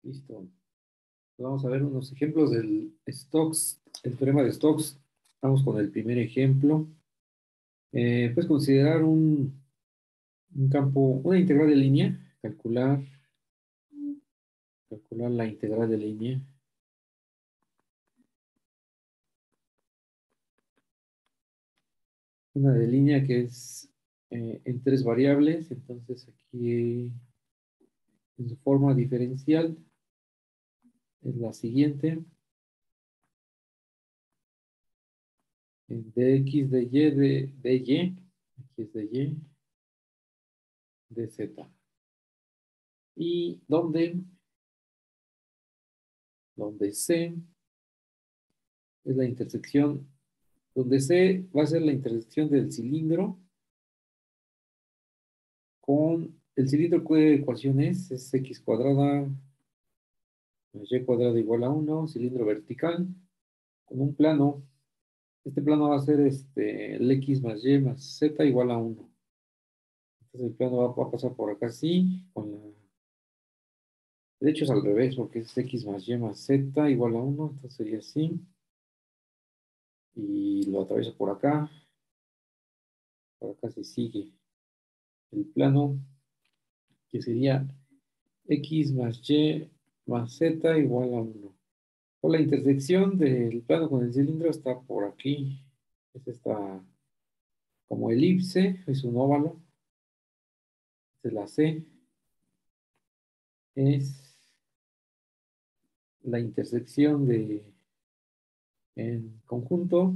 Listo. Vamos a ver unos ejemplos del Stokes, el teorema de Stokes. Vamos con el primer ejemplo. Puedes considerar un campo, una integral de línea, calcular la integral de línea. Una de línea que es en tres variables, entonces aquí en su forma diferencial es la siguiente. En dx, dy, dy, aquí es dy, dz. Y donde C es la intersección, donde C va a ser la intersección del cilindro con el cilindro. ¿Qué ecuación es x cuadrada más y cuadrada igual a 1, cilindro vertical con un plano. Este plano va a ser el x más y más z igual a 1. Entonces el plano va a pasar por acá así, de hecho es al revés, porque es x más y más z igual a 1, entonces sería así. Y lo atravieso por acá se sigue el plano, que sería x más y más z igual a 1. La intersección del plano con el cilindro está por aquí. Es esta como elipse, es un óvalo. Esta es la C. Es la intersección en conjunto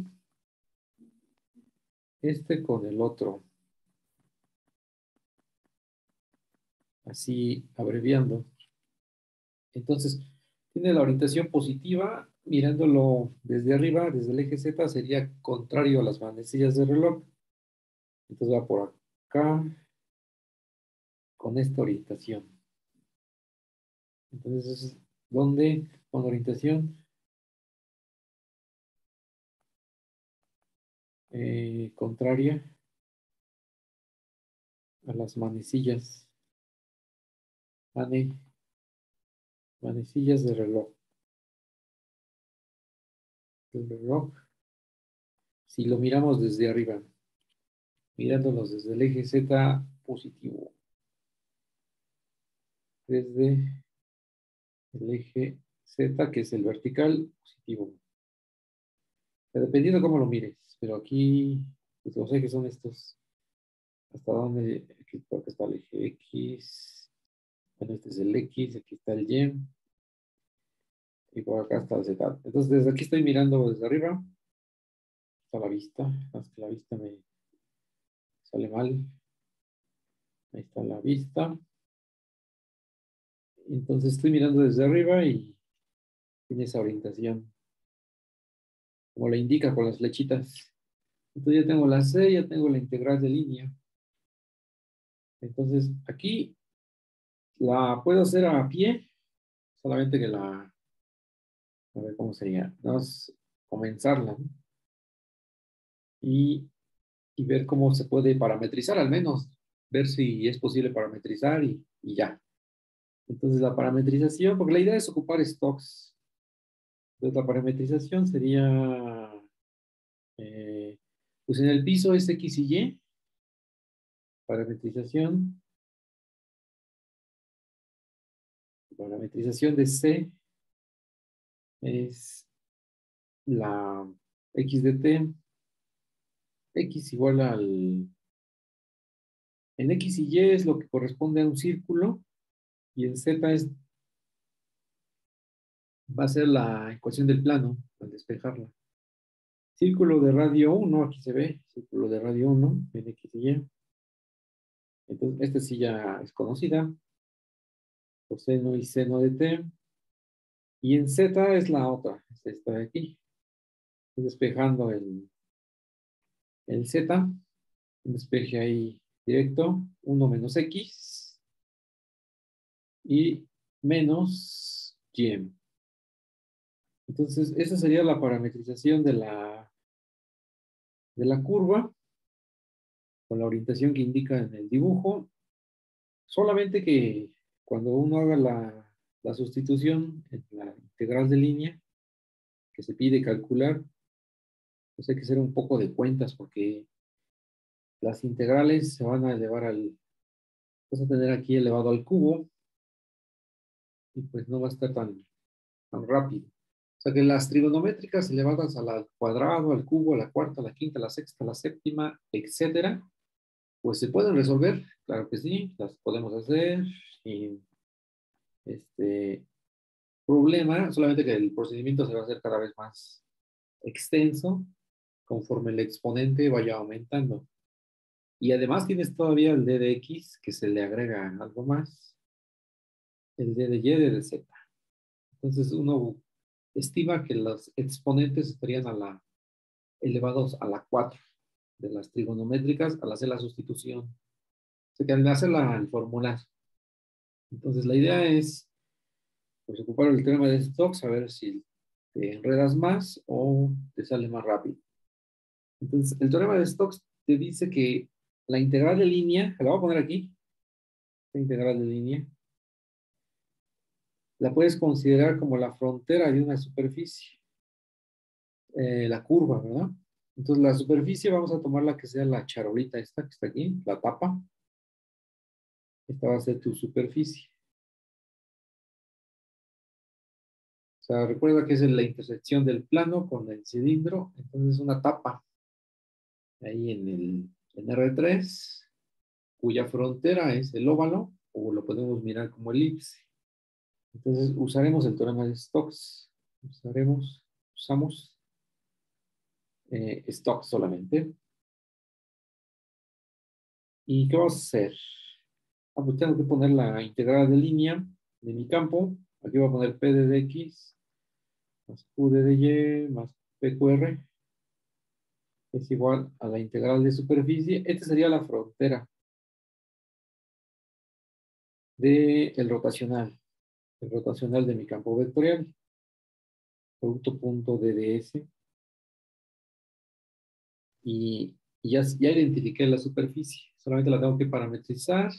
este con el otro. Así abreviando. Entonces, tiene la orientación positiva. Mirándolo desde arriba, desde el eje Z, sería contrario a las manecillas del reloj. Entonces va por acá con esta orientación. Entonces, ¿dónde con orientación contraria a las manecillas? Manecillas de reloj. El reloj, si lo miramos desde arriba, mirándolos desde el eje Z positivo, desde el eje Z, que es el vertical positivo. Dependiendo cómo lo mires, pero aquí pues, los ejes son estos. ¿Hasta dónde? Aquí está el eje X. Bueno, este es el X, aquí está el Y. Y por acá está el Z. Entonces, desde aquí estoy mirando desde arriba. Está la vista. Más que la vista me sale mal. Ahí está la vista. Entonces, estoy mirando desde arriba y tiene esa orientación. Como la indica con las flechitas. Entonces, ya tengo la C, ya tengo la integral de línea. Entonces, aquí la puedo hacer a pie. Solamente que a ver cómo sería. Vamos a comenzarla, ¿no? Y ver cómo se puede parametrizar, al menos ver si es posible parametrizar y ya. Entonces la parametrización, porque la idea es ocupar stocks. Entonces la parametrización sería, eh, pues en el piso es X y Y. Parametrización. Parametrización de C es la X de T. X igual en X y Y es lo que corresponde a un círculo y en Z va a ser la ecuación del plano al despejarla. Círculo de radio 1, aquí se ve, círculo de radio 1, en X y Y. Entonces, esta sí ya es conocida, coseno y seno de T. Y en Z es la otra, es esta de aquí. Estoy despejando el Z, un despeje ahí directo, 1 menos X y menos Y. Entonces, esa sería la parametrización de la curva con la orientación que indica en el dibujo. Solamente que cuando uno haga la sustitución en la integral de línea que se pide calcular, pues hay que hacer un poco de cuentas porque las integrales se van a elevar vas a tener aquí elevado al cubo y pues no va a estar tan rápido. O sea que las trigonométricas elevadas al cuadrado, al cubo, a la cuarta, a la quinta, a la sexta, a la séptima, etcétera, pues se pueden resolver, claro que sí, las podemos hacer sin problema, solamente que el procedimiento se va a hacer cada vez más extenso conforme el exponente vaya aumentando. Y además tienes todavía el d de x, que se le agrega algo más, el d de y, d de z. Entonces uno estima que los exponentes estarían elevados a la 4 de las trigonométricas al hacer la sustitución. O sea que al hacer el formular. Entonces la idea es pues, ocupar el teorema de Stokes, a ver si te enredas más o te sale más rápido. Entonces, el teorema de Stokes te dice que la integral de línea, que la voy a poner aquí, la integral de línea, la puedes considerar como la frontera de una superficie, la curva, ¿verdad? Entonces, la superficie vamos a tomar la que sea la charolita esta que está aquí, la tapa. Esta va a ser tu superficie. O sea, recuerda que es la intersección del plano con el cilindro, entonces es una tapa ahí en R3, cuya frontera es el óvalo, o lo podemos mirar como elipse. Entonces usaremos el teorema de Stokes. Usamos Stokes solamente. ¿Y qué vamos a hacer? Pues tengo que poner la integral de línea de mi campo. Aquí voy a poner P de x más Q de y más PQR es igual a la integral de superficie. Esta sería la frontera del rotacional. El rotacional de mi campo vectorial. Producto punto DDS. Y ya identifiqué la superficie. Solamente la tengo que parametrizar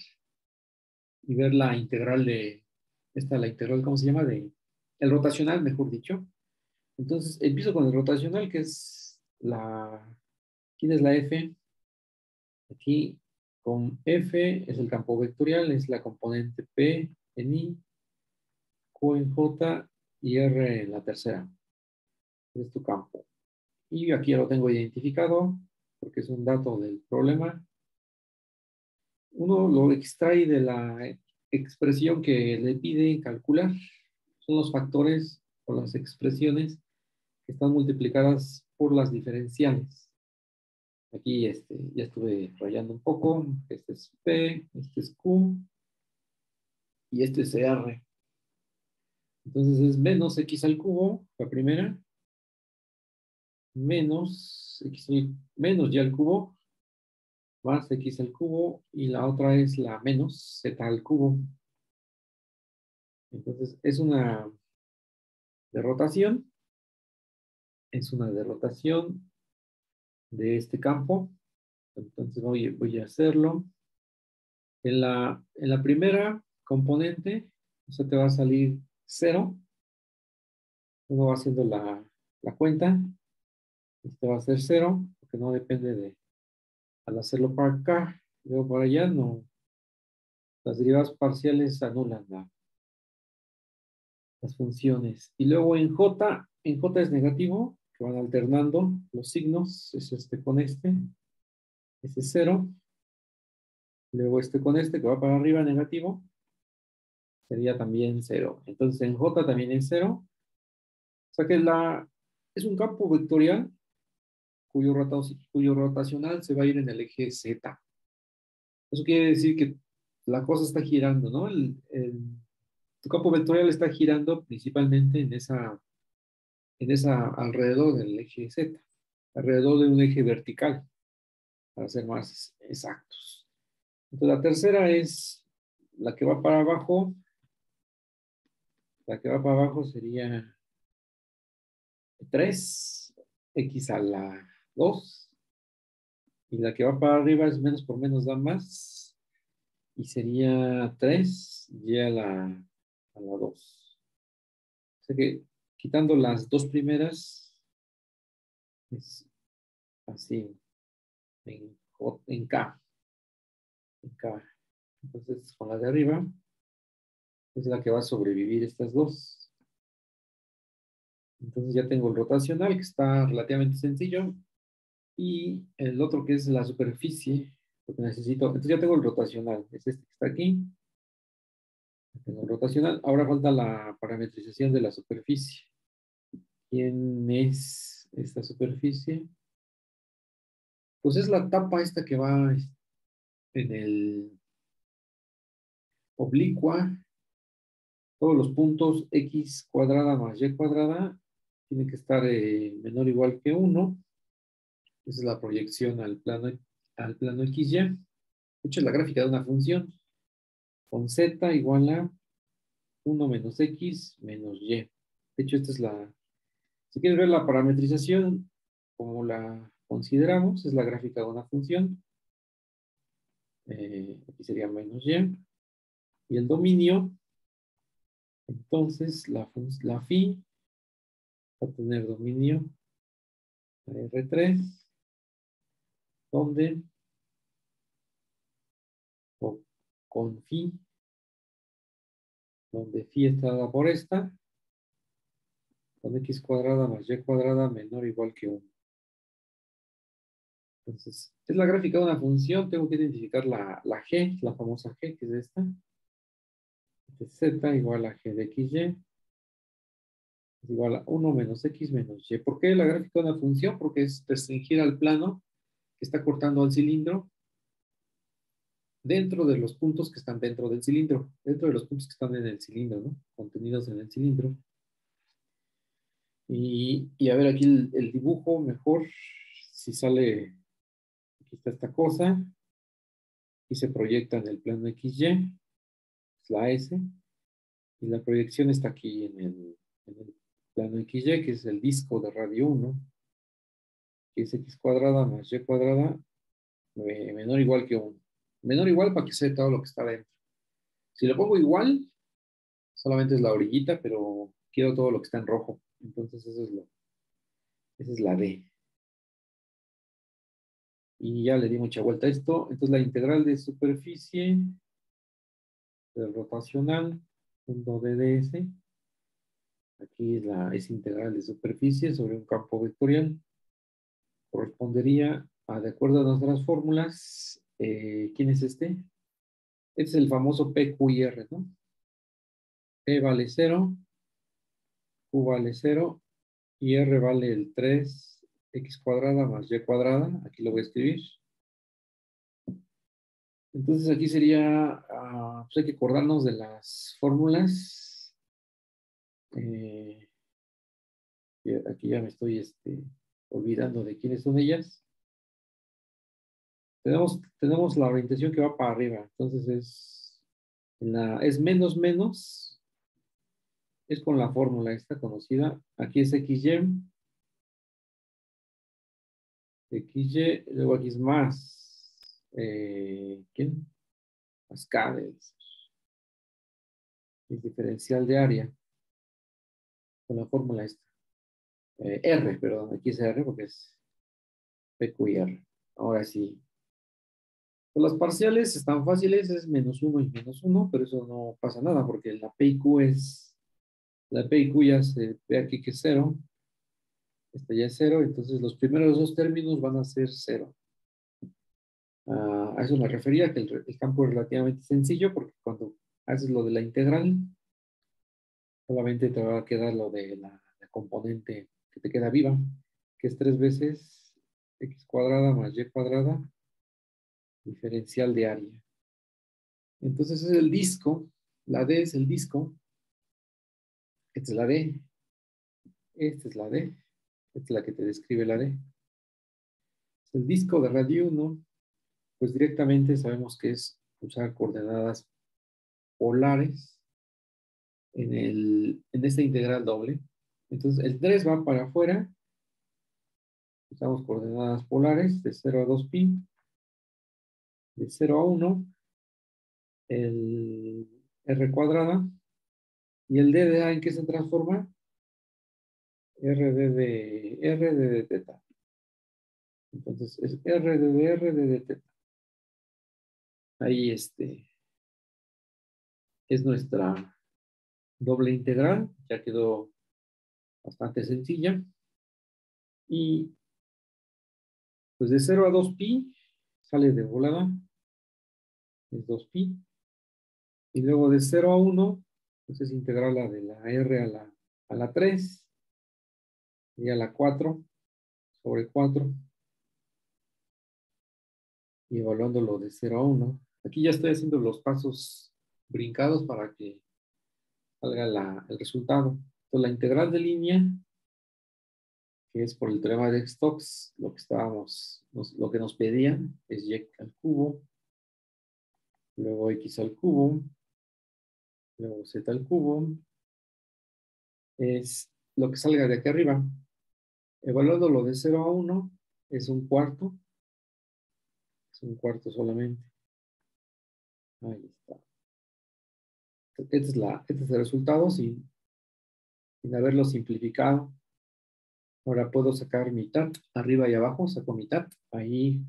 y ver la integral la integral, ¿cómo se llama? El rotacional, mejor dicho. Entonces, empiezo con el rotacional, que es ¿quién es la F? Aquí, con F es el campo vectorial, es la componente P en I, Q en J y R en la tercera. Es tu campo. Y aquí ya lo tengo identificado, porque es un dato del problema. Uno lo extrae de la expresión que le pide calcular. Son los factores o las expresiones que están multiplicadas por las diferenciales. Aquí ya estuve rayando un poco. Este es P, este es Q y este es R. Entonces es menos X al cubo, la primera, menos menos Y al cubo, más X al cubo, y la otra es la menos Z al cubo. Entonces es una de rotación, de este campo. Entonces voy a hacerlo. En la primera componente, eso te va a salir 0. Uno va haciendo la cuenta. Este va a ser 0, porque no depende al hacerlo para acá, luego para allá, no. Las derivadas parciales anulan las funciones. Y luego en J es negativo, que van alternando los signos, es este con este es 0. Luego este con este que va para arriba negativo, sería también 0. Entonces en J también es 0. O sea que es un campo vectorial cuyo rotacional se va a ir en el eje Z. Eso quiere decir que la cosa está girando, ¿no? Tu campo vectorial está girando principalmente en esa alrededor del eje Z, alrededor de un eje vertical, para ser más exactos. Entonces la tercera es la que va para abajo. La que va para abajo sería 3x a la 2. Y la que va para arriba es menos por menos da más. Y sería 3y a la a la 2. O sea que quitando las dos primeras, es así, en K. En K. Entonces, con la de arriba, es la que va a sobrevivir estas dos. Entonces ya tengo el rotacional, que está relativamente sencillo, y el otro que es la superficie, lo que necesito. Entonces ya tengo el rotacional, es este que está aquí. Tengo el rotacional. Ahora falta la parametrización de la superficie. ¿Quién es esta superficie? Pues es la tapa esta que va en el oblicua. Todos los puntos x cuadrada más y cuadrada tienen que estar menor o igual que 1. Esa es la proyección al plano XY. De hecho, es la gráfica de una función con z igual a 1 menos x menos y. De hecho, esta es la... Si quieres ver la parametrización, como la consideramos, es la gráfica de una función. Aquí sería menos y. Y el dominio, entonces, la phi va a tener dominio R3, donde o con phi, donde phi está dada por esta, con x cuadrada más y cuadrada menor o igual que 1. Entonces, es la gráfica de una función, tengo que identificar la g, la famosa g, que es esta. De z igual a g de xy es igual a 1 menos x menos y. ¿Por qué la gráfica de una función? Porque es restringir al plano que está cortando al cilindro dentro de los puntos que están dentro del cilindro, dentro de los puntos que están en el cilindro, ¿no? Contenidos en el cilindro. Y a ver aquí el dibujo mejor, si sale, aquí está esta cosa, y se proyecta en el plano XY, es la S, y la proyección está aquí en el plano XY, que es el disco de radio 1, que es x cuadrada más y cuadrada menor o igual que 1. Menor o igual para que sea todo lo que está dentro. Si lo pongo igual, solamente es la orillita, pero quiero todo lo que está en rojo. Entonces esa es la D. Y ya le di mucha vuelta a esto. Entonces la integral de superficie del rotacional, punto DDS. Aquí es integral de superficie sobre un campo vectorial. Correspondería a, de acuerdo a nuestras fórmulas, ¿quién es este? Este es el famoso PQR, ¿no? P vale 0, Q vale 0 y R vale el 3x cuadrada más y cuadrada. Aquí lo voy a escribir. Entonces aquí sería, pues hay que acordarnos de las fórmulas. Aquí ya me estoy olvidando de quiénes son ellas. Tenemos la orientación que va para arriba. Entonces es menos menos. Es con la fórmula esta conocida. Aquí es XY. XY. Luego aquí es más. ¿Quién? Cascades. El diferencial de área. Con la fórmula esta. R, perdón. Aquí es R porque es PQ y R. Ahora sí. Pues las parciales están fáciles. Es menos 1 y menos 1. Pero eso no pasa nada porque la P y Q es... La P y Q ya se ve aquí que es 0. Este ya es 0, entonces los primeros dos términos van a ser 0. A eso me refería, que el campo es relativamente sencillo, porque cuando haces lo de la integral, solamente te va a quedar lo de la componente que te queda viva, que es 3 veces x cuadrada más y cuadrada, diferencial de área. Entonces es el disco, la D es el disco, esta es la D, esta es la D, esta es la que te describe la D. Es el disco de radio 1, pues directamente sabemos que es usar coordenadas polares en esta integral doble. Entonces el 3 va para afuera, usamos coordenadas polares de 0 a 2pi, de 0 a 1, el r cuadrada ¿Y el d de a en qué se transforma? R de teta. Entonces es R de teta. Ahí es nuestra doble integral. Ya quedó bastante sencilla. Y pues de 0 a 2pi sale de volada. Es 2pi. Y luego de 0 a 1, pues es integral la de la R a la 3 y a la 4 sobre 4. Y evaluándolo de 0 a 1. Aquí ya estoy haciendo los pasos brincados para que salga el resultado. Entonces, la integral de línea, que es por el teorema de Stokes, lo que nos pedían es y al cubo, luego x al cubo, luego z al cubo, es lo que salga de aquí arriba. Evaluando lo de 0 a 1, es un cuarto solamente. Ahí está. Este es el resultado sin haberlo simplificado. Ahora puedo sacar mitad, arriba y abajo, saco mitad, ahí,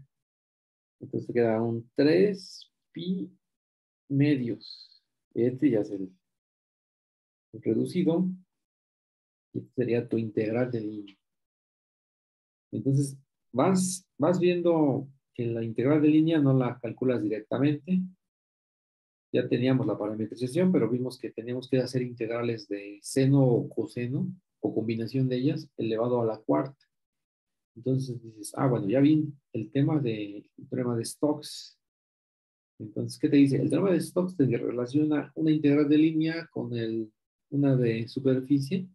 entonces queda un 3 pi medios. Este ya es el reducido, y este sería tu integral de línea. Entonces, vas viendo que la integral de línea no la calculas directamente. Ya teníamos la parametrización, pero vimos que teníamos que hacer integrales de seno o coseno, o combinación de ellas, elevado a la cuarta. Entonces dices, bueno, ya vi el teorema de Stokes. Entonces, ¿qué te dice? El teorema de Stokes te relaciona una integral de línea con una de superficie,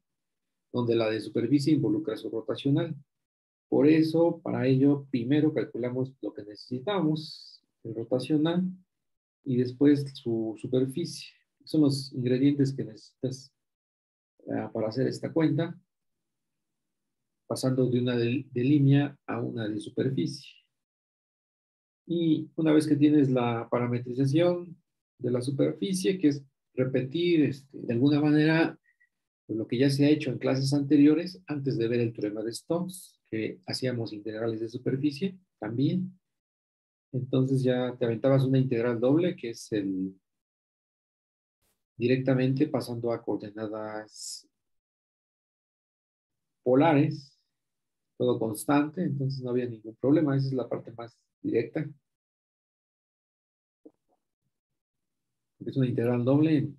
donde la de superficie involucra su rotacional. Por eso, para ello, primero calculamos lo que necesitamos, el rotacional, y después su superficie. Son los ingredientes que necesitas para hacer esta cuenta, pasando de una de línea a una de superficie. Y una vez que tienes la parametrización de la superficie, que es repetir de alguna manera lo que ya se ha hecho en clases anteriores, antes de ver el teorema de Stokes, que hacíamos integrales de superficie también. Entonces ya te aventabas una integral doble, que es directamente pasando a coordenadas polares, todo constante, entonces no había ningún problema. Esa es la parte más directa. Es una integral doble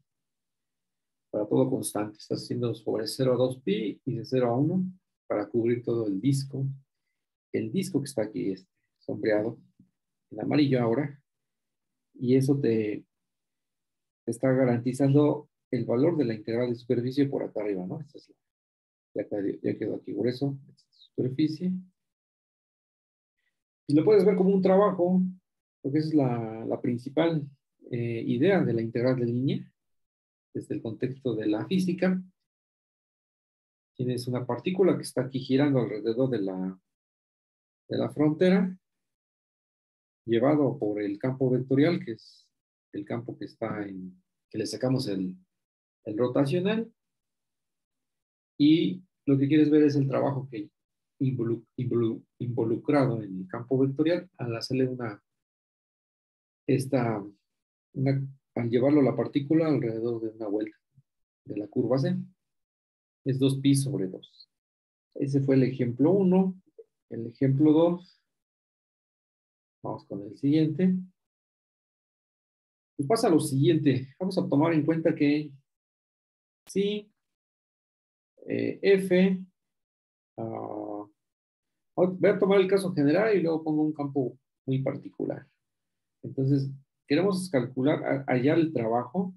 para todo constante. Estás haciendo sobre 0 a 2pi y de 0 a 1 para cubrir todo el disco. El disco que está aquí sombreado en amarillo ahora. Y eso te está garantizando el valor de la integral de superficie por acá arriba, ¿no? Esta es ya quedó aquí grueso. Esta es superficie. Y lo puedes ver como un trabajo, porque esa es la principal idea de la integral de línea, desde el contexto de la física. Tienes una partícula que está aquí girando alrededor de la frontera, llevado por el campo vectorial, que es el campo que le sacamos el rotacional, y lo que quieres ver es el trabajo que involucrado en el campo vectorial al hacerle esta, al llevarlo la partícula alrededor de una vuelta de la curva C. Es 2pi sobre 2. Ese fue el ejemplo 1. El ejemplo 2. Vamos con el siguiente. Pues pasa lo siguiente. Vamos a tomar en cuenta que si F, voy a tomar el caso general y luego pongo un campo muy particular. Entonces, queremos calcular, hallar el trabajo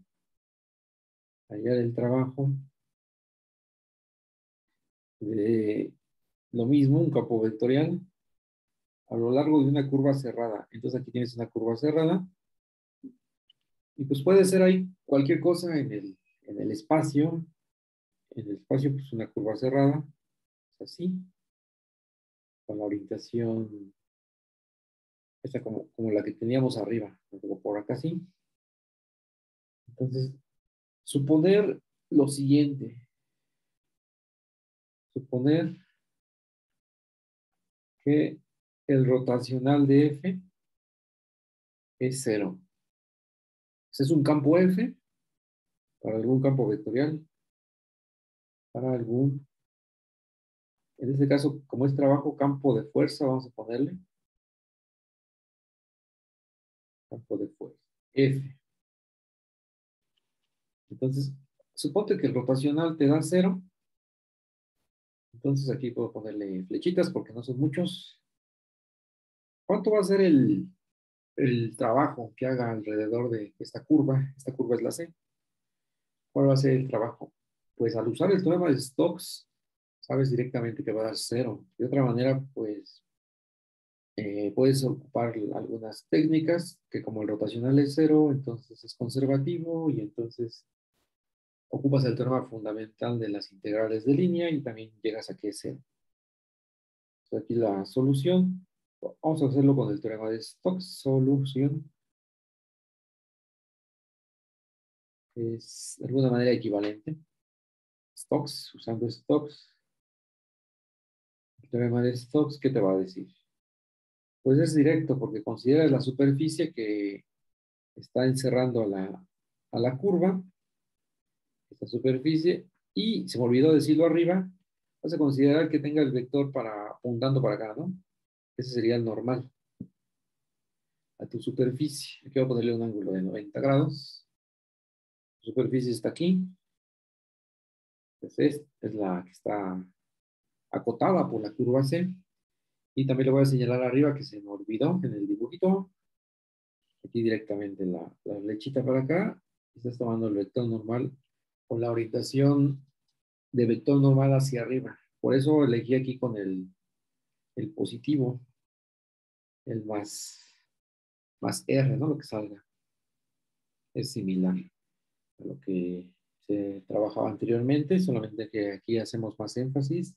de lo mismo, un campo vectorial, a lo largo de una curva cerrada. Entonces aquí tienes una curva cerrada y pues puede ser ahí cualquier cosa en el espacio. En el espacio pues una curva cerrada, así, con la orientación esta como la que teníamos arriba, por acá así. Entonces, suponer lo siguiente. Suponer que el rotacional de F es 0. Ese es un campo F para algún campo vectorial, para algún, en este caso, como es trabajo, campo de fuerza, vamos a ponerle campo de fuerza, F. Entonces, suponte que el rotacional te da 0. Entonces aquí puedo ponerle flechitas porque no son muchos. ¿Cuánto va a ser el trabajo que haga alrededor de esta curva? Esta curva es la C. ¿Cuál va a ser el trabajo? Pues al usar el teorema de Stokes, sabes directamente que va a dar 0. De otra manera, pues puedes ocupar algunas técnicas que como el rotacional es 0, entonces es conservativo y entonces ocupas el teorema fundamental de las integrales de línea y también llegas a que es 0. Entonces, aquí la solución, vamos a hacerlo con el teorema de Stokes. Solución es de alguna manera equivalente. Stokes, usando Stokes, el teorema de Stokes, ¿qué te va a decir? Pues es directo porque considera la superficie que está encerrando a la curva, esta superficie, y se me olvidó decirlo arriba, vas a considerar que tenga el vector apuntando para acá, ¿no? Ese sería el normal a tu superficie. Aquí voy a ponerle un ángulo de 90 grados. La superficie está aquí. Entonces, es la que está acotada por la curva C. Y también le voy a señalar arriba que se me olvidó en el dibujito. Aquí directamente la flechita para acá. Estás tomando el vector normal con la orientación de vector normal hacia arriba. Por eso elegí aquí con el positivo, el más R, ¿no? Lo que salga. Es similar a lo que se trabajaba anteriormente, solamente que aquí hacemos más énfasis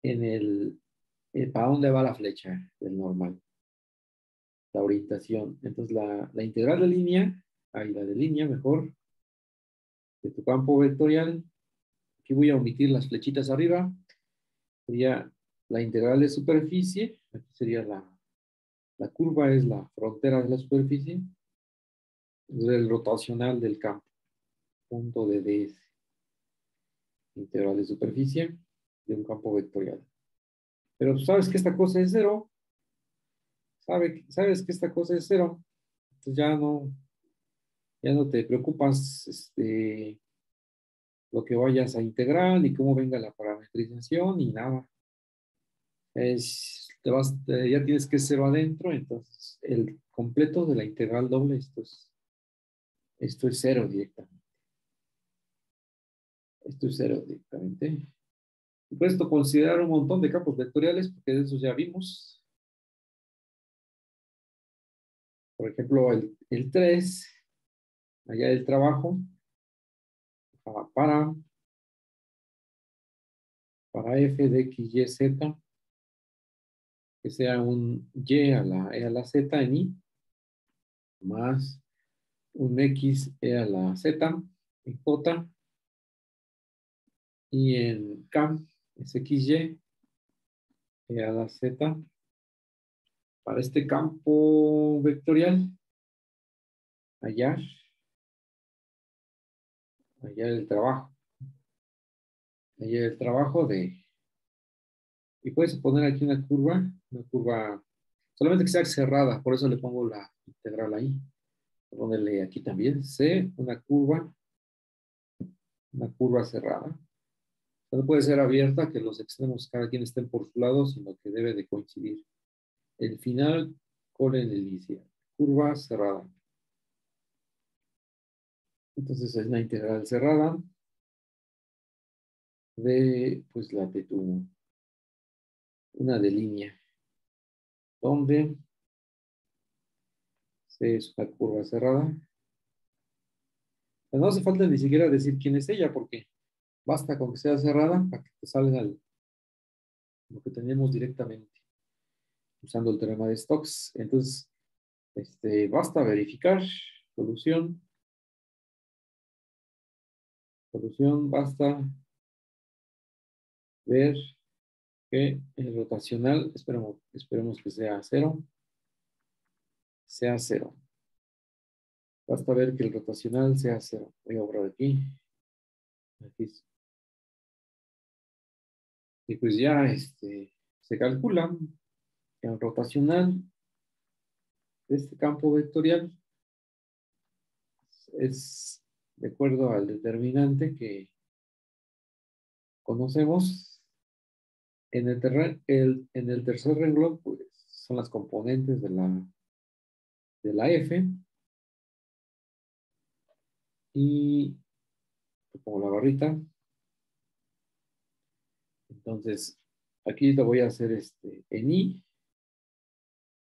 en para dónde va la flecha del normal, la orientación. Entonces la integral de línea, ahí la de línea mejor, de tu campo vectorial, aquí voy a omitir las flechitas arriba, sería la integral de superficie, aquí sería la curva es la frontera de la superficie, el rotacional del campo, punto de ds, integral de superficie de un campo vectorial. Pero tú sabes que esta cosa es 0, sabes que esta cosa es 0, entonces ya no te preocupas lo que vayas a integrar, ni cómo venga la parametrización, ni nada. Ya tienes que 0 adentro, entonces el completo de la integral doble, esto es 0 directamente. Esto es 0 directamente. Y puedes considerar un montón de campos vectoriales, porque de esos ya vimos. Por ejemplo, el 3, allá del trabajo, para f de x, y, z, que sea un y a la e a la z en i, más un x e a la z en j, y en k es xy e a la z. Para este campo vectorial, allá el trabajo, allá el trabajo y puedes poner aquí una curva, solamente que sea cerrada, por eso le pongo la integral ahí. Voy a ponerle aquí también, C, una curva cerrada. No puede ser abierta, que los extremos cada quien estén por su lado, sino que debe de coincidir el final con el inicial. Curva cerrada. Entonces es una integral cerrada de, pues la de una de línea, donde C es una curva cerrada. Pero no hace falta ni siquiera decir quién es ella, porque basta con que sea cerrada para que te salga lo que tenemos directamente usando el teorema de Stokes. Entonces, basta verificar solución. Solución, basta ver que el rotacional, esperemos que sea cero. Sea cero. Basta ver que el rotacional sea cero. Voy a borrar aquí. Aquí. Y pues ya se calcula que el rotacional de este campo vectorial es de acuerdo al determinante que conocemos. En el tercer renglón, pues son las componentes de la F. Y como la barrita. Entonces, aquí lo voy a hacer en I.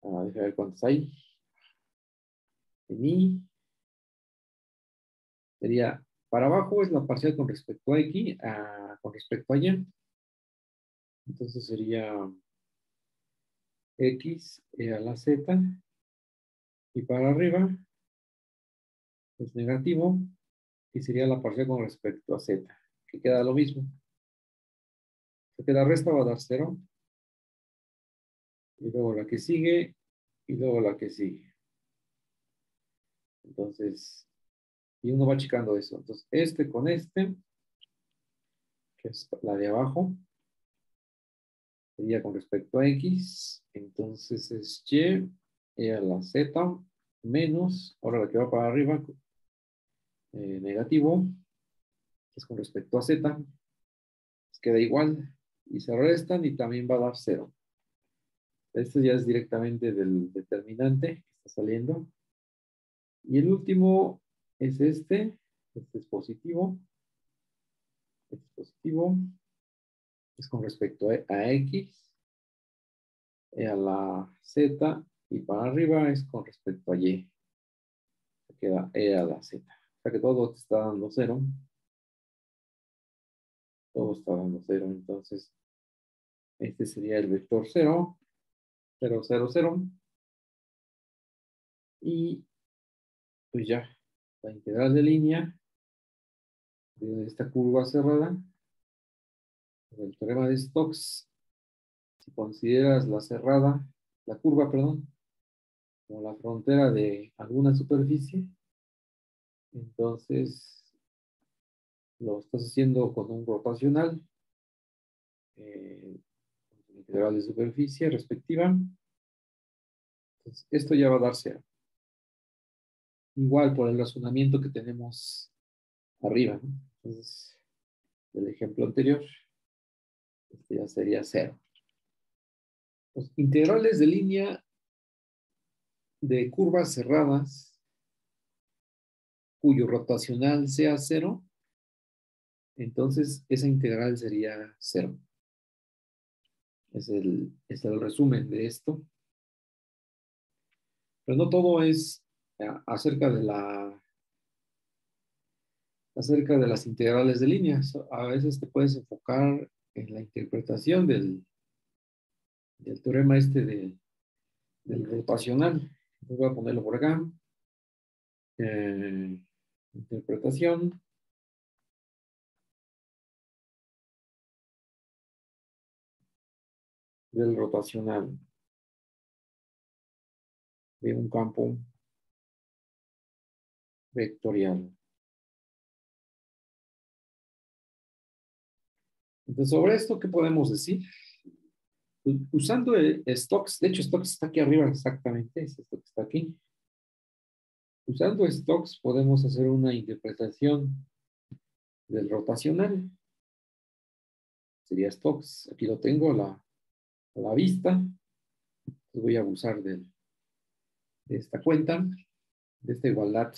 Deja ver cuántos hay. En I. Sería, para abajo es la parcial con respecto a X, con respecto a Y. Entonces sería X a la Z. Y para arriba es negativo. Y sería la parcial con respecto a Z. Que queda lo mismo. Porque la resta va a dar 0. Y luego la que sigue. Y luego la que sigue. Entonces, y uno va checando eso. Entonces, con que es la de abajo, sería con respecto a X. Entonces es Y a la Z menos, ahora la que va para arriba, negativo, que es con respecto a Z, pues queda igual. Y se restan y también va a dar 0. Esto ya es directamente del determinante que está saliendo. Y el último es este es positivo. Este es positivo. Es con respecto a X, a la Z, y para arriba es con respecto a Y. Se queda a la Z. O sea que todo te está dando 0. Todo está dando 0. Entonces, este sería el vector 0, 0, 0, 0. Y pues ya, la integral de línea de esta curva cerrada, el teorema de Stokes, si consideras la curva, perdón, como la frontera de alguna superficie, entonces lo estás haciendo con un rotacional, integral de superficie respectiva. Entonces, esto ya va a dar 0. Igual por el razonamiento que tenemos arriba, ¿no? Entonces, el ejemplo anterior, ya sería 0. Los integrales de línea de curvas cerradas cuyo rotacional sea 0, entonces esa integral sería 0. Es el resumen de esto. Pero no todo es acerca de las integrales de líneas. A veces te puedes enfocar en la interpretación del teorema del rotacional. Entonces voy a ponerlo por acá. Interpretación del rotacional de un campo vectorial. Entonces, sobre esto, ¿qué podemos decir? Usando Stokes, de hecho, Stokes está aquí arriba exactamente, es esto que está aquí. Usando Stokes podemos hacer una interpretación del rotacional. Sería Stokes, aquí lo tengo a la vista. Entonces voy a abusar de esta cuenta, de esta igualdad.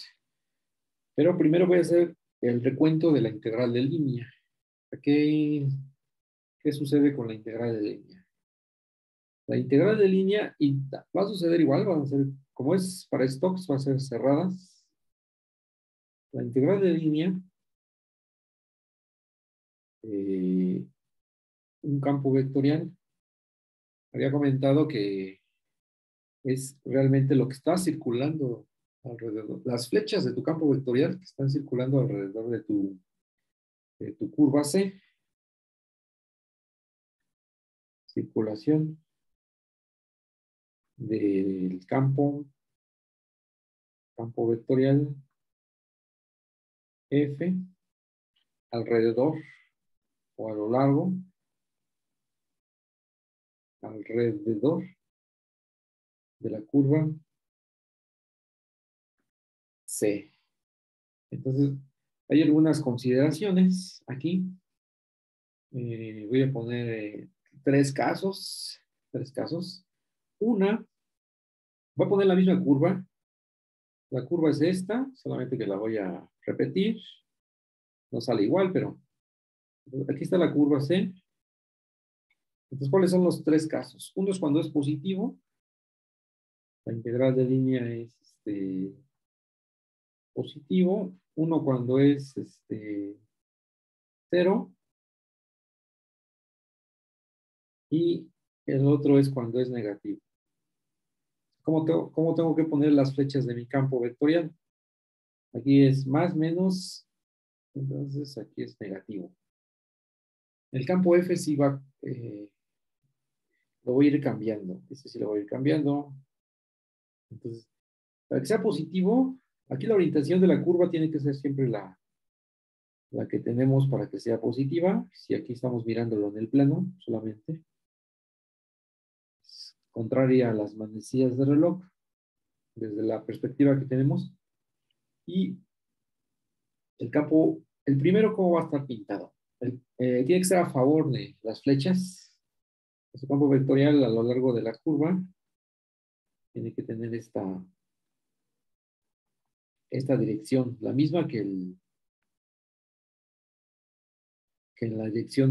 Pero primero voy a hacer el recuento de la integral de línea. ¿Qué sucede con la integral de línea? La integral de línea va a suceder igual, van a ser, como es para Stokes, va a ser cerradas. La integral de línea, un campo vectorial, había comentado que es realmente lo que está circulando alrededor. Las flechas de tu campo vectorial que están circulando alrededor de tu curva C, circulación del campo vectorial F alrededor o a lo largo, alrededor de la curva C. Entonces, hay algunas consideraciones aquí. Voy a poner tres casos. Una, voy a poner la misma curva. La curva es esta, solamente que la voy a repetir. No sale igual, pero aquí está la curva C. Entonces, ¿cuáles son los tres casos? Uno es cuando es positivo. La integral de línea es positivo. Uno cuando es cero. Y el otro es cuando es negativo. ¿Cómo tengo que poner las flechas de mi campo vectorial? Aquí es más, menos, entonces aquí es negativo. El campo F sí va, lo voy a ir cambiando. Este sí lo voy a ir cambiando. Entonces, para que sea positivo, aquí la orientación de la curva tiene que ser siempre la que tenemos para que sea positiva. Si aquí estamos mirándolo en el plano solamente, es contraria a las manecillas del reloj, desde la perspectiva que tenemos. Y el primero, ¿cómo va a estar pintado? Tiene que ser a favor de las flechas. Su campo vectorial a lo largo de la curva tiene que tener esta dirección, la misma que en la dirección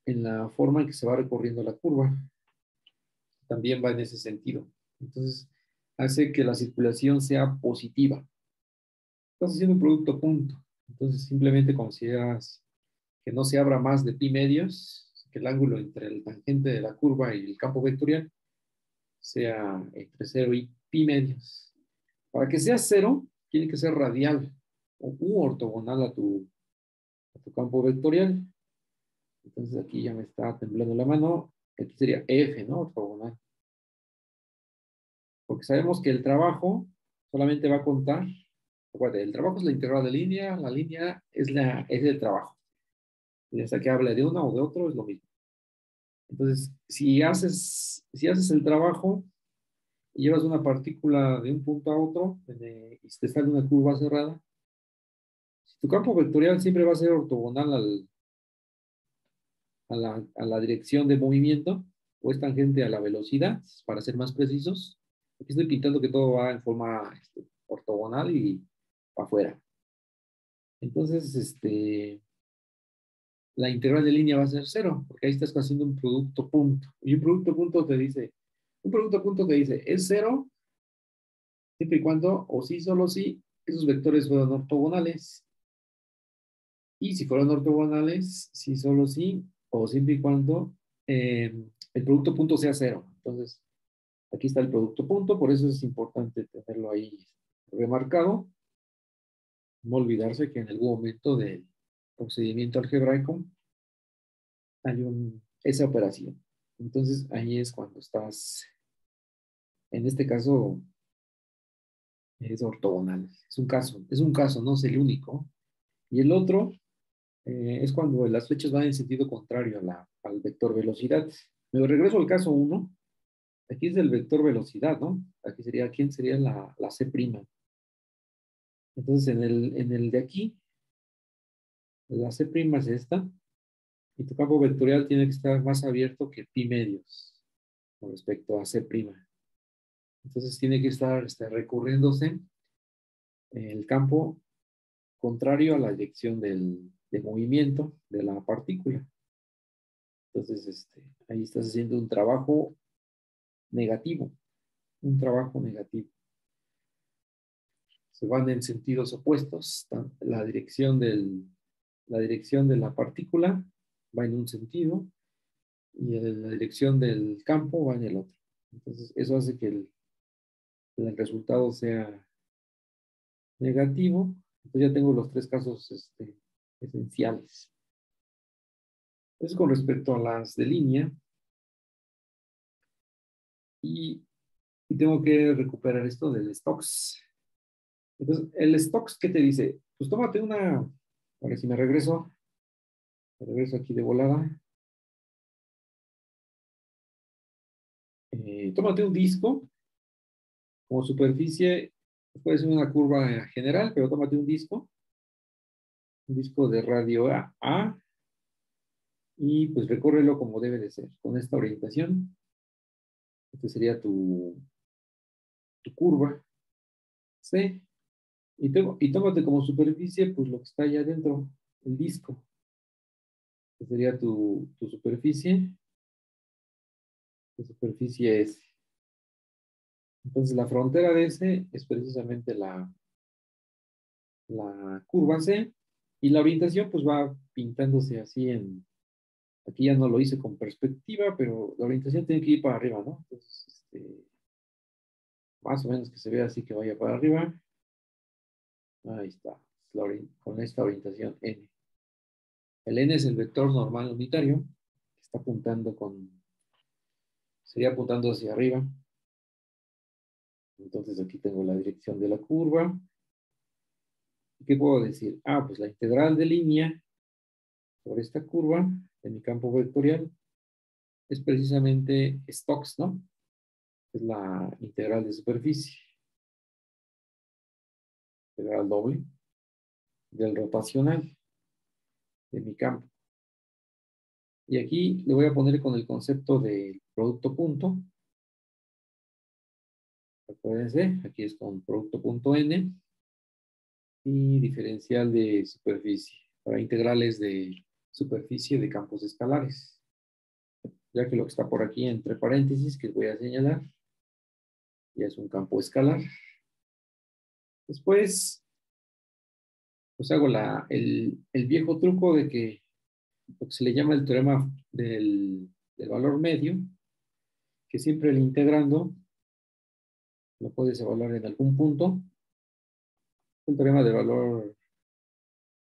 en la forma en que se va recorriendo la curva. También va en ese sentido. Entonces, hace que la circulación sea positiva. Estás haciendo un producto punto. Entonces, simplemente consideras que no se abra más de pi medios, que el ángulo entre el tangente de la curva y el campo vectorial sea entre 0 y pi medios. Para que sea 0, tiene que ser radial u ortogonal a tu campo vectorial. Entonces aquí ya me está temblando la mano. Aquí sería F, ¿no? Ortogonal. Porque sabemos que el trabajo solamente va a contar. Recuerda, el trabajo es la integral de línea, la línea es el trabajo. Y hasta que hable de uno o de otro es lo mismo. Entonces, si haces el trabajo y llevas una partícula de un punto a otro y te sale una curva cerrada, si tu campo vectorial siempre va a ser ortogonal a la dirección de movimiento o es tangente a la velocidad, para ser más precisos. Aquí estoy pintando que todo va en forma ortogonal y para afuera. Entonces, la integral de línea va a ser cero, porque ahí estás haciendo un producto punto. Y un producto punto te dice, es cero, siempre y cuando, o sí, solo si, esos vectores fueron ortogonales. Y si fueron ortogonales, sí, solo sí, o siempre y cuando el producto punto sea cero. Entonces, aquí está el producto punto, por eso es importante tenerlo ahí remarcado. No olvidarse que en algún momento del procedimiento algebraico hay esa operación. Entonces, ahí es cuando estás, en este caso, es ortogonal. Es un caso, no es el único. Y el otro es cuando las flechas van en sentido contrario al vector velocidad. Me regreso al caso 1. Aquí es el vector velocidad, ¿no? Aquí sería, ¿quién sería la C'? Entonces, en el de aquí, la C' es esta, y tu campo vectorial tiene que estar más abierto que pi medios con respecto a C'. Entonces, tiene que estar recurriéndose el campo contrario a la dirección de movimiento de la partícula. Entonces, ahí estás haciendo un trabajo negativo, un trabajo negativo. Se van en sentidos opuestos. La dirección de la partícula va en un sentido y la dirección del campo va en el otro. Entonces, eso hace que el resultado sea negativo. Entonces ya tengo los tres casos esenciales. Es con respecto a las de línea. Y tengo que recuperar esto del stocks. Entonces, el stocks, ¿qué te dice? Pues tómate una, ahora si me regreso aquí de volada. Tómate un disco como superficie, puede ser una curva general, pero tómate un disco de radio A, y pues recórrelo como debe de ser, con esta orientación. Este sería tu curva C. Y tómate como superficie, pues lo que está allá adentro, el disco. Que sería tu superficie. Tu superficie S. Entonces la frontera de S es precisamente la curva C. Y la orientación pues va pintándose así en... Aquí ya no lo hice con perspectiva, pero la orientación tiene que ir para arriba, ¿no? Entonces, más o menos que se vea así que vaya para arriba. Ahí está, con esta orientación N. El N es el vector normal unitario, que está sería apuntando hacia arriba. Entonces aquí tengo la dirección de la curva. ¿Qué puedo decir? Ah, pues la integral de línea sobre esta curva de mi campo vectorial es precisamente Stokes, ¿no? Es la integral de superficie, integral doble del rotacional de mi campo. Y aquí le voy a poner con el concepto del producto punto. Acuérdense, aquí es con producto punto n y diferencial de superficie para integrales de superficie de campos escalares. Ya que lo que está por aquí entre paréntesis que voy a señalar ya es un campo escalar. Después, pues hago el viejo truco de que lo que se le llama el teorema del valor medio, que siempre el integrando lo puedes evaluar en algún punto. El teorema de valor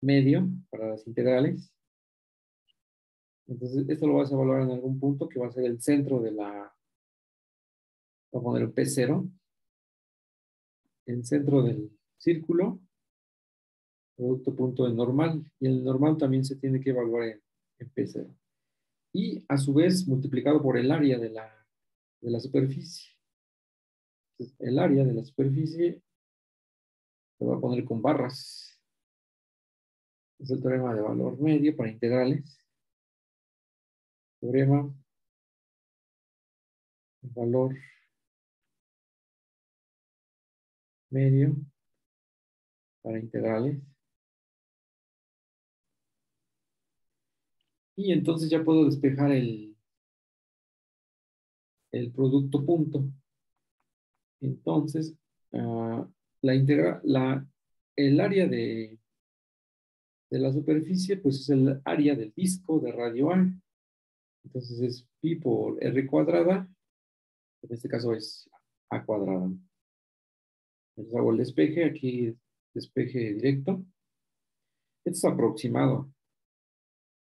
medio para las integrales. Entonces, esto lo vas a evaluar en algún punto que va a ser el centro de voy a poner un P0, el centro del círculo, producto punto de normal, y el normal también se tiene que evaluar en P0. Y a su vez multiplicado por el área de la superficie. Entonces, el área de la superficie lo voy a poner con barras. Es el teorema de valor medio para integrales. Teorema de valor medio para integrales. Y entonces ya puedo despejar el producto punto. Entonces, el área de la superficie, pues es el área del disco de radio A. Entonces es pi por r cuadrada, en este caso es a cuadrada. Entonces hago el despeje, aquí despeje directo. Esto es aproximado,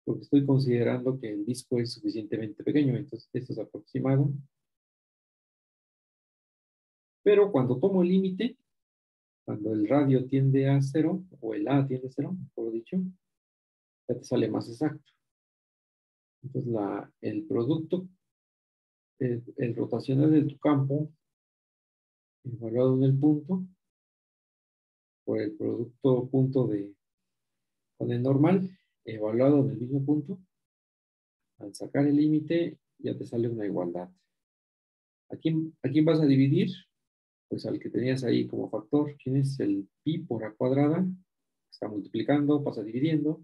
porque estoy considerando que el disco es suficientemente pequeño, entonces esto es aproximado. Pero cuando tomo el límite, cuando el radio tiende a 0, o el A tiende a 0, mejor dicho, ya te sale más exacto. Entonces el producto, el rotacional de tu campo, evaluado en el punto, por el producto punto con el normal, evaluado en el mismo punto, al sacar el límite ya te sale una igualdad. ¿A quién vas a dividir? Pues al que tenías ahí como factor. ¿Quién es el pi por a cuadrada? Está multiplicando, pasa dividiendo,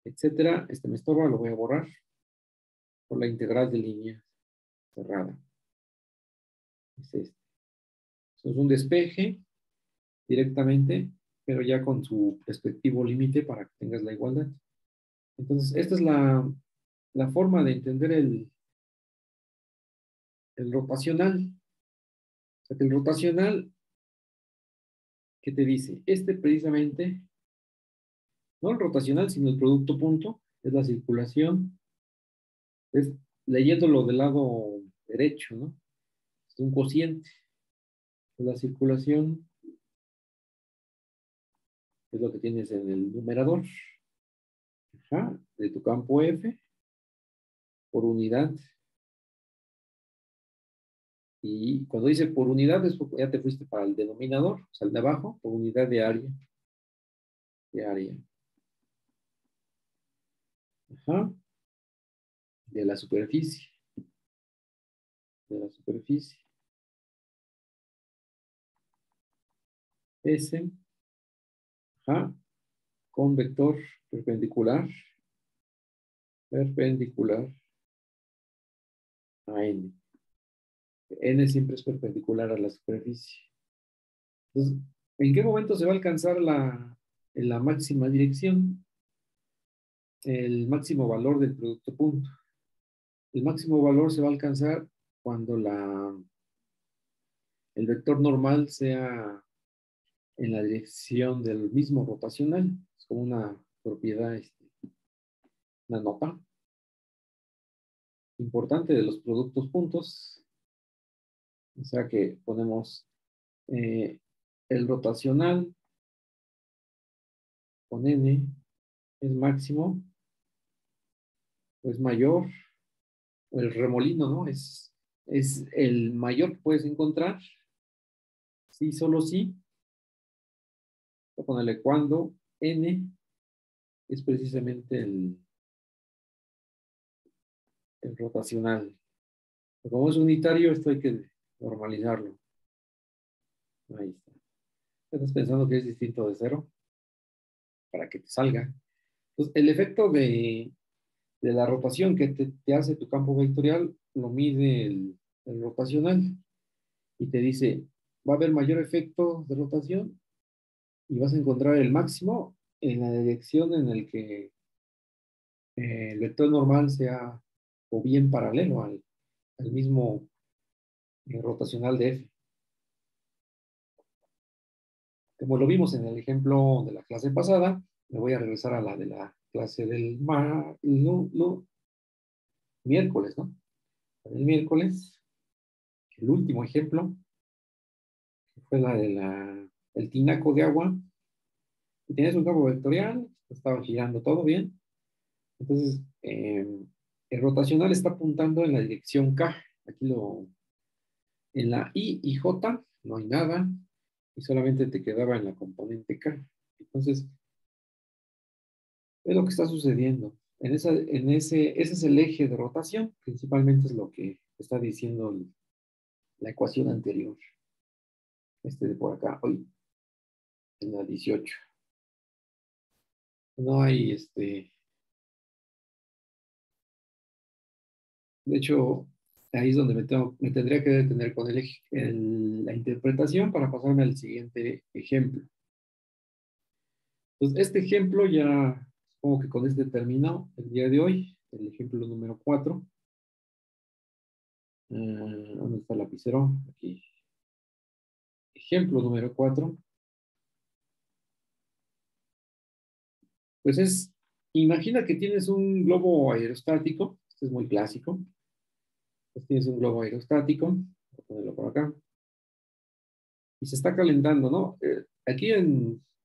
etcétera. Este me estorba, lo voy a borrar por la integral de línea cerrada. Es este. Eso es un despeje directamente, pero ya con su respectivo límite para que tengas la igualdad. Entonces, esta es la forma de entender el rotacional. O sea, que el rotacional, ¿qué te dice? Este precisamente, no el rotacional, sino el producto punto, es la circulación. Es leyéndolo del lado derecho, ¿no? Es un cociente. Es la circulación, es lo que tienes en el numerador. Ajá, de tu campo F por unidad. Y cuando dice por unidad, ya te fuiste para el denominador, o sea, el de abajo, por unidad de área. De área. Ajá. De la superficie. De la superficie. S. Ajá. Con vector perpendicular. Perpendicular a N. N siempre es perpendicular a la superficie. Entonces, ¿en qué momento se va a alcanzar en la máxima dirección? El máximo valor del producto punto. El máximo valor se va a alcanzar cuando el vector normal sea en la dirección del mismo rotacional. Es como una propiedad, una nota importante de los productos puntos. O sea que ponemos el rotacional con n es máximo, o es mayor, o el remolino, ¿no? Es el mayor que puedes encontrar. Sí, solo sí. Voy a ponerle cuando n es precisamente el rotacional. Como es unitario, esto hay que normalizarlo. Ahí está. Estás pensando que es distinto de cero para que te salga. Entonces, el efecto de la rotación que te hace tu campo vectorial lo mide el rotacional y te dice, va a haber mayor efecto de rotación y vas a encontrar el máximo en la dirección en el que el vector normal sea o bien paralelo al mismo rotacional de F. Como lo vimos en el ejemplo de la clase pasada, me voy a regresar a la de la clase del miércoles, ¿no? El miércoles, el último ejemplo, que fue la el tinaco de agua. Y tienes un campo vectorial, estaba girando todo bien. Entonces, el rotacional está apuntando en la dirección K. Aquí en la I y J no hay nada y solamente te quedaba en la componente K. Entonces, es lo que está sucediendo. Ese es el eje de rotación, principalmente es lo que está diciendo la ecuación anterior. De por acá, hoy, en la 18. No hay, de hecho, ahí es donde me tendría que detener con la interpretación para pasarme al siguiente ejemplo. Entonces, este ejemplo ya, supongo que con este terminó el día de hoy, el ejemplo número 4. ¿Dónde está el lapicero? Aquí. Ejemplo número 4. Pues imagina que tienes un globo aerostático, este es muy clásico. Pues tienes un globo aerostático, voy a ponerlo por acá, y se está calentando, ¿no? Aquí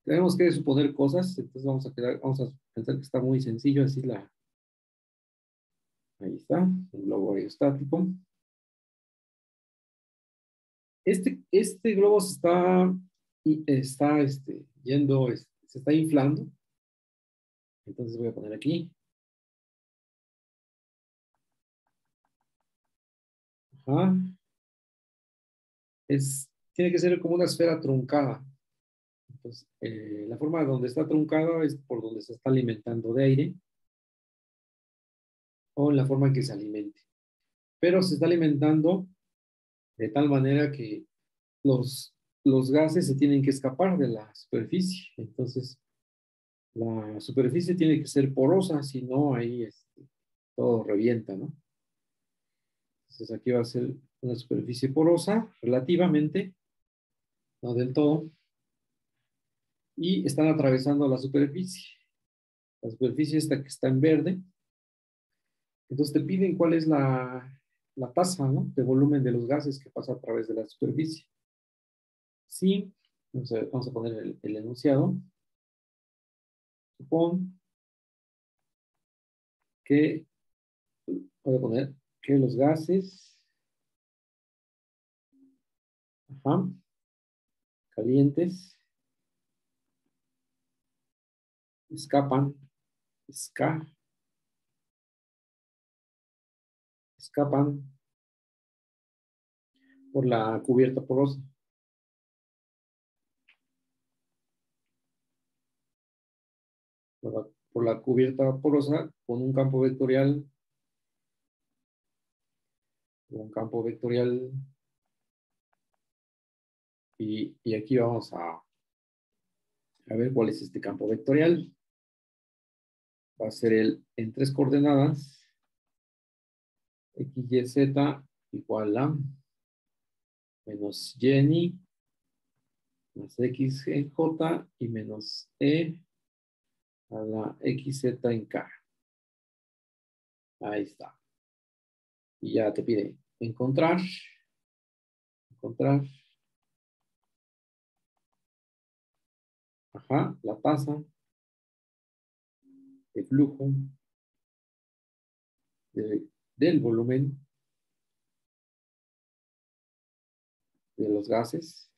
tenemos que suponer cosas, entonces vamos a pensar que está muy sencillo, ahí está, el globo aerostático. Este globo se está inflando, entonces voy a poner aquí. Ajá. Tiene que ser como una esfera truncada. Entonces, la forma donde está truncada es por donde se está alimentando de aire o en la forma en que se alimente. Pero se está alimentando de tal manera que los gases se tienen que escapar de la superficie. Entonces, la superficie tiene que ser porosa, si no, ahí todo revienta, ¿no? Entonces, aquí va a ser una superficie porosa, relativamente, no del todo, y están atravesando la superficie. La superficie esta que está en verde. Entonces te piden cuál es la tasa, ¿no?, de volumen de los gases que pasa a través de la superficie. Sí, vamos a poner el enunciado. Supón que, voy a poner que los gases, ajá, calientes escapan, escapan por la cubierta porosa. Por la cubierta porosa con un campo vectorial, y aquí vamos a ver cuál es este campo vectorial. Va a ser en 3 coordenadas, x, y, z igual a menos y más x en j y menos e a la xz en k. Ahí está. Y ya te pide encontrar, ajá, la tasa de flujo del volumen de los gases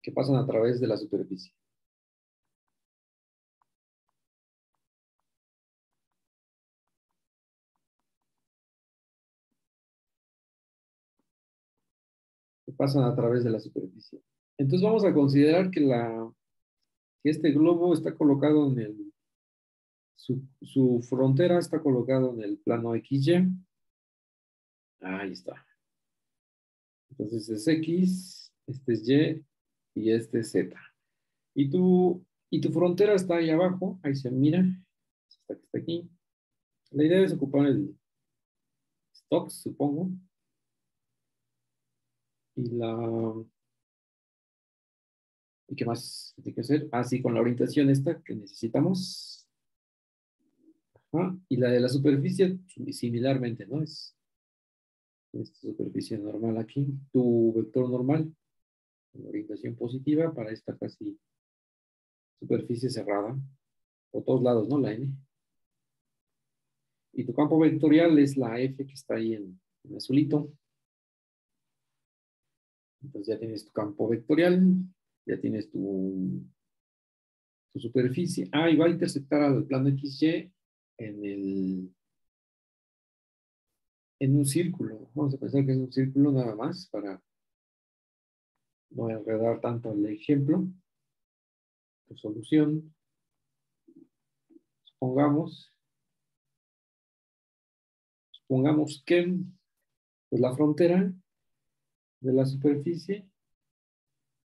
que pasan a través de la superficie. Que pasan a través de la superficie. Entonces vamos a considerar que este globo está colocado en su frontera está colocado en el plano XY. Ahí está. Entonces es X, este es Y y este es Z. Y tu frontera está ahí abajo, ahí se mira, hasta que está aquí. La idea es ocupar el stocks, supongo. ¿Y qué más tiene que hacer? Ah, sí, con la orientación esta que necesitamos. Ajá. Y la de la superficie, similarmente, ¿no? Es esta superficie normal aquí. Tu vector normal, con orientación positiva para esta casi superficie cerrada. Por todos lados, ¿no? La N. Y tu campo vectorial es la F que está ahí en azulito. Entonces ya tienes tu campo vectorial, ya tienes tu superficie. Ah, y va a interceptar al plano XY en un círculo. Vamos a pensar que es un círculo nada más para no enredar tanto el ejemplo. Tu solución, supongamos que pues, la frontera de la superficie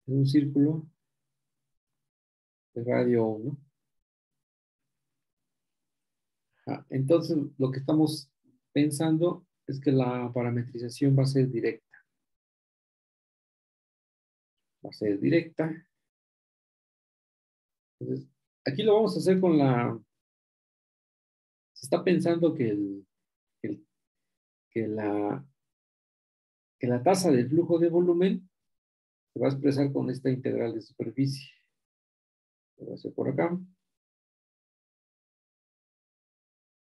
es un círculo de radio 1. Entonces, lo que estamos pensando es que la parametrización va a ser directa. Va a ser directa. Entonces, aquí lo vamos a hacer se está pensando el- que la tasa de flujo de volumen se va a expresar con esta integral de superficie. Lo voy a hacer por acá.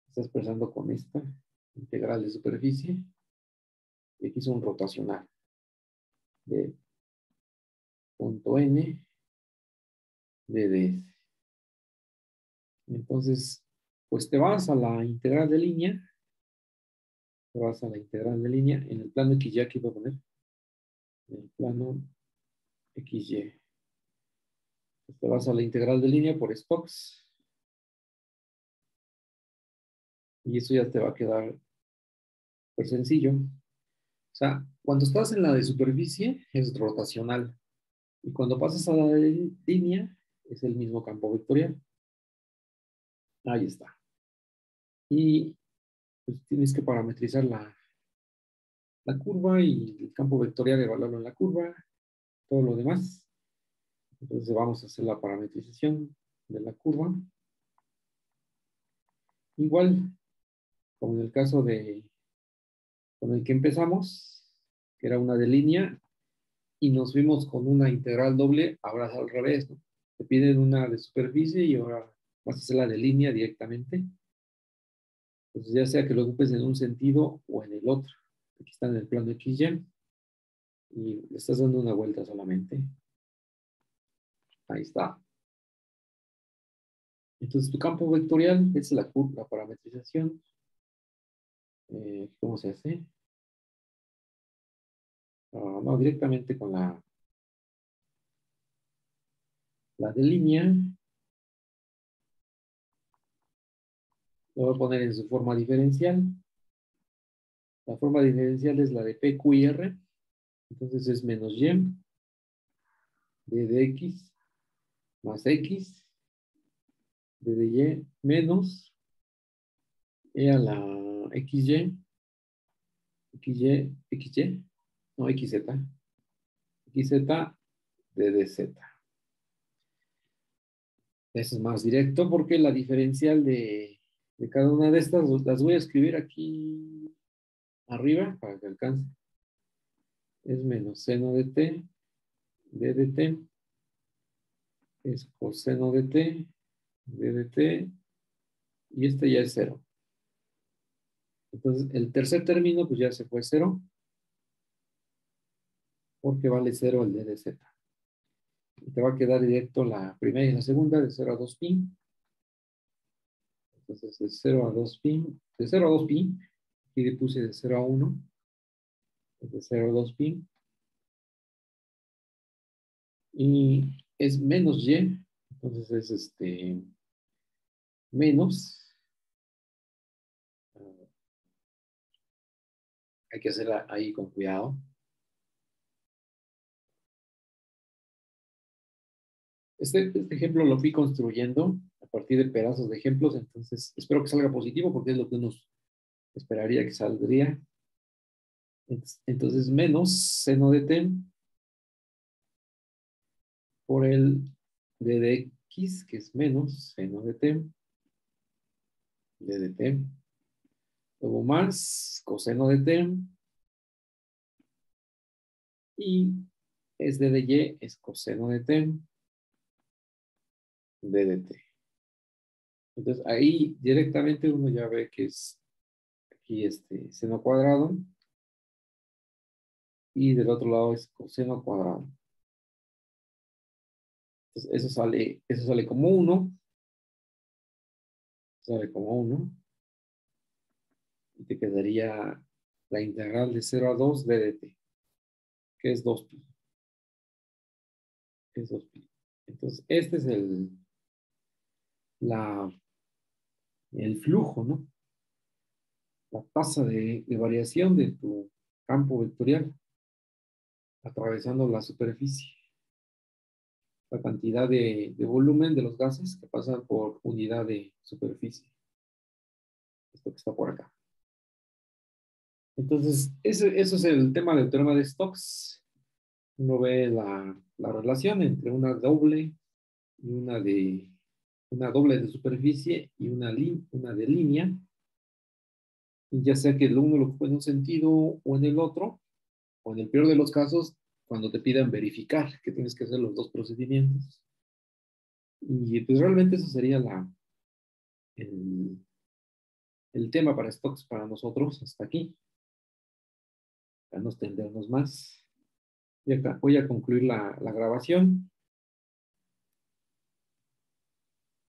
Se está expresando con esta integral de superficie. Y aquí es un rotacional de punto n de ds. Entonces, pues te vas a la integral de línea. En el plano XY aquí voy a poner. En el plano XY. Pues te vas a la integral de línea por Stokes. Y eso ya te va a quedar pues sencillo. O sea, cuando estás en la de superficie es rotacional. Y cuando pasas a la de línea es el mismo campo vectorial. Ahí está. Y pues tienes que parametrizar la curva y el campo vectorial, evaluarlo en la curva, todo lo demás. Entonces vamos a hacer la parametrización de la curva. Igual, como en el caso con el que empezamos, que era una de línea, y nos fuimos con una integral doble, ahora es al revés, ¿no? Te piden una de superficie y ahora vas a hacer la de línea directamente. Entonces, ya sea que lo ocupes en un sentido o en el otro. Aquí está en el plano XY y le estás dando una vuelta solamente. Ahí está. Entonces, tu campo vectorial es la parametrización. ¿Cómo se hace? No, directamente con la de línea. Lo voy a poner en su forma diferencial. La forma diferencial es la de PQR. Entonces es menos Y de X más X de Y menos E a la XY, XY, no, XZ, XZ de DZ. Eso es más directo porque la diferencial de cada una de estas las voy a escribir aquí arriba para que alcance. Es menos seno de T, D de T, es coseno de T, D de T, y este ya es cero. Entonces, el tercer término, pues ya se fue cero, porque vale cero el D de Z. Y te va a quedar directo la primera y la segunda de 0 a 2 pi. Entonces, de 0 a 2 pi, de 0 a 2 pi, aquí le puse de 0 a 1, de 0 a 2 pi, y es menos y, entonces es menos, hay que hacer ahí con cuidado. Este ejemplo lo fui construyendo a partir de pedazos de ejemplos, entonces espero que salga positivo porque es lo que uno esperaría que saldría. Entonces, menos seno de t por el d de x, que es menos seno de t, d de t. Luego más coseno de t. Y es d de y, es coseno de t, d de t. Entonces, ahí directamente uno ya ve que es aquí seno cuadrado. Y del otro lado es coseno cuadrado. Entonces, eso sale como 1. Sale como 1. Y te quedaría la integral de 0 a 2 d de t, que es 2pi. Es 2pi. Entonces, este es el flujo, ¿no? La tasa de variación de tu campo vectorial atravesando la superficie. La cantidad de volumen de los gases que pasan por unidad de superficie. Esto que está por acá. Entonces, eso es el tema del teorema de Stokes. Uno ve la relación entre una doble y una doble de superficie y una de línea. Y ya sea que el uno lo ocupe en un sentido o en el otro, o en el peor de los casos, cuando te pidan verificar que tienes que hacer los dos procedimientos. Y pues realmente eso sería el, el tema para Stokes para nosotros hasta aquí. Para no extendernos más. Y acá voy a concluir la grabación.